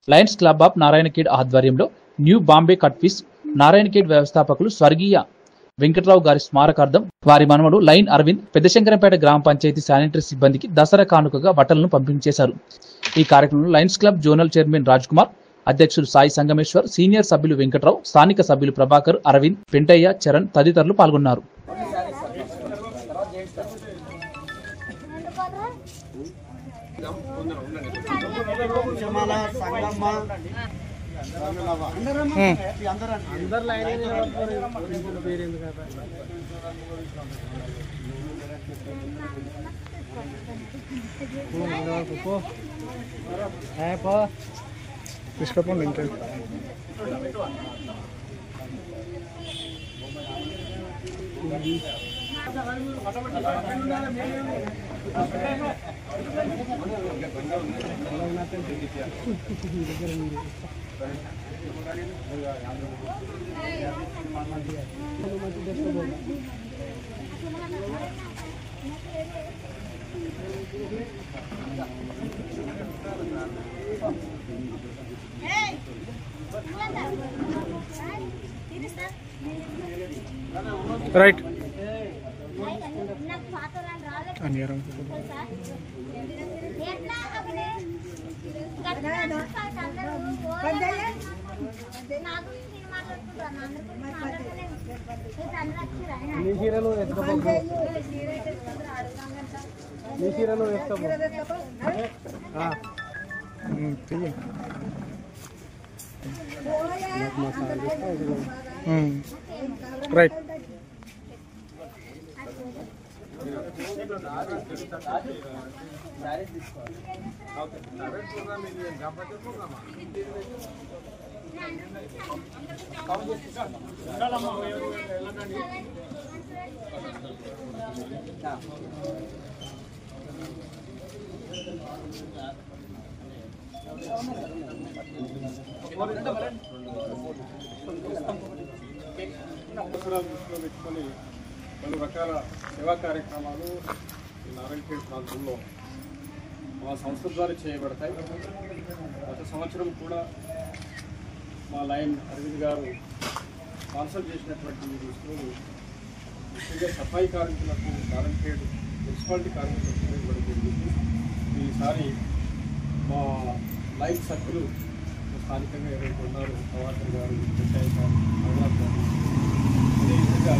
Lions club of Narayankhed ఆధ్వర్యంలో new Bombay కట్ఫిష్ Narayankhed వ్యవస్థాపకులు స్వర్గీయ వెంకట్రావు గారి స్మారకార్థం వారి మనవడు లైన్ అరవింద్ పెద్దశంకరంపేట గ్రామ పంచాయతీ శానిటరీ సిబ్బందికి దసరా కానుకగా బట్టలను పంపించేశారు. ఈ కార్యక్రమంలో Lions club zonal chairman Raj Kumar, అధ్యక్షులు సాయి సంగమేశ్వర్, సీనియర్ సభ్యులు వెంకట్రావు, స్థానిక సభ్యులు ప్రభాకర్, అరవింద్, పెంటయ్య, చరణ్ తదితరులు పాల్గొన్నారు. తీసుకోండి ఇంకా రైట్ రైట్ పెట్టుకొని పలు రకాల సేవా కార్యక్రమాలు నారాయణఖేడ్ ప్రాంతంలో మా సంస్థ ద్వారా చేయబడతాయి. గత సంవత్సరం కూడా మా లైన్ అరవింద్ గారు స్పాన్సర్ చేసినటువంటి ఈ దుస్తులు ముఖ్యంగా సఫాయి కార్మికులకు నారాయణఖేడ్ మున్సిపాలిటీ కార్మికులకు ఇవ్వడం జరిగింది. ఈసారి మా లైన్ సభ్యులు స్థానికంగా ఎవరైతే ఉన్నారో ప్రభాకర్ గారు, పెంటయ్య గారు, అదేవిధంగా